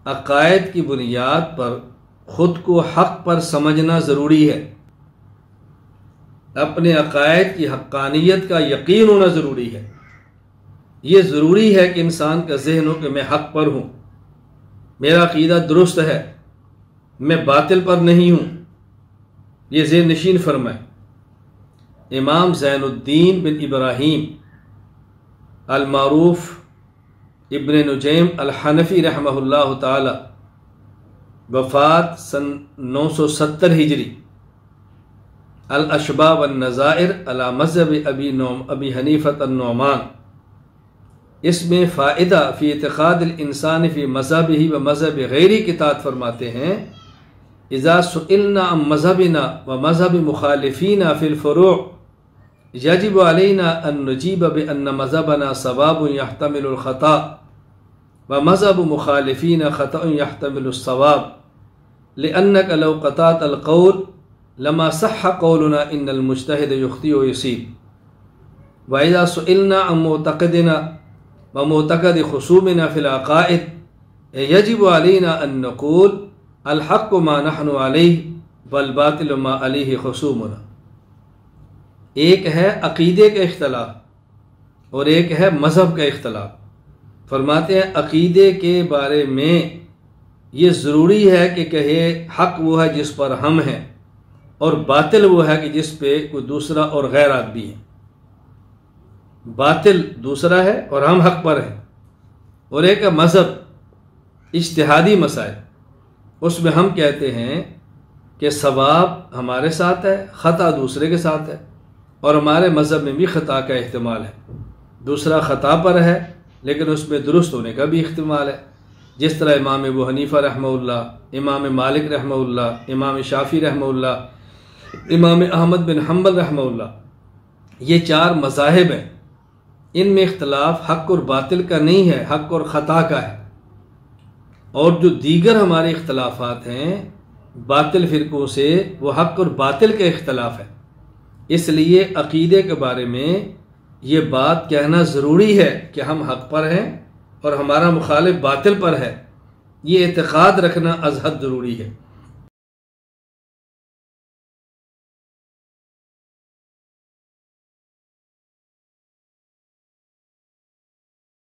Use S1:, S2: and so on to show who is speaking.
S1: عقائد کی بنیاد پر خود کو حق پر سمجھنا ضروری ہے، اپنے عقائد کی حقانیت کا یقین ہونا ضروری ہے۔ یہ ضروری ہے کہ انسان کا ذہن ہو کہ میں حق پر ہوں، میرا عقیدہ درست ہے، میں باطل پر نہیں ہوں۔ یہ ذہن نشین فرمائے۔ امام زین الدین بن ابراہیم المعروف ابن نجیم الحنفی رحمہ اللہ تعالی، وفات سن 970 ہجری، الاشباح والنظائر علی مذہب ابی حنیفہ النعمان، اس میں فائدہ فی اعتقاد الانسان فی مذہبہ و مذہب غیری کتاب فرماتے ہیں اذا سئلنا عن مذہبنا و مذہب مخالفینا فی الفروع یجب علینا ان نجیب بان مذہبنا صواب یحتمل الخطا و مذہب مخالفین خطأ یحتمل الصواب لأنک لو قطعت القول لما صح قولنا ان المجتہد یخطئ و یصیب و اذا سئلنا عن معتقدنا ومعتقد خصومنا فی العقائد یجب علینا ان نقول الحق ما نحن علیہ والباطل ما علیہ خصومنا۔ ایک ہے عقیدے کا اختلاف اور ایک ہے مذہب کا اختلاف۔ فرماتے ہیں عقیدے کے بارے میں یہ ضروری ہے کہ کہے حق وہ ہے جس پر ہم ہیں، اور باطل وہ ہے کہ جس پہ کوئی دوسرا اور غیر آدمی ہے۔ باطل دوسرا ہے اور ہم حق پر ہیں۔ اور ایک ہے مذہب، اجتہادی مسائل، اس میں ہم کہتے ہیں کہ ثواب ہمارے ساتھ ہے، خطا دوسرے کے ساتھ ہے، اور ہمارے مذہب میں بھی خطا کا احتمال ہے، دوسرا خطا پر ہے لیکن اس میں درست ہونے کا بھی احتمال ہے، جس طرح امام ابو حنیفہ رحمہ اللہ، امام مالک رحمہ اللہ، امام شافعی رحمہ اللہ، امام احمد بن حنبل رحمہ اللہ، یہ 4 مذاہب ہیں، ان میں اختلاف حق اور باطل کا نہیں ہے، حق اور خطا کا ہے۔ اور جو دیگر ہمارے اختلافات ہیں باطل فرقوں سے، وہ حق اور باطل کا اختلاف ہے۔ اس لیے عقیدے کے بارے میں یہ بات کہنا ضروری ہے کہ ہم حق پر ہیں اور ہمارا مخالف باطل پر ہے، یہ اعتقاد رکھنا از حد ضروری ہے۔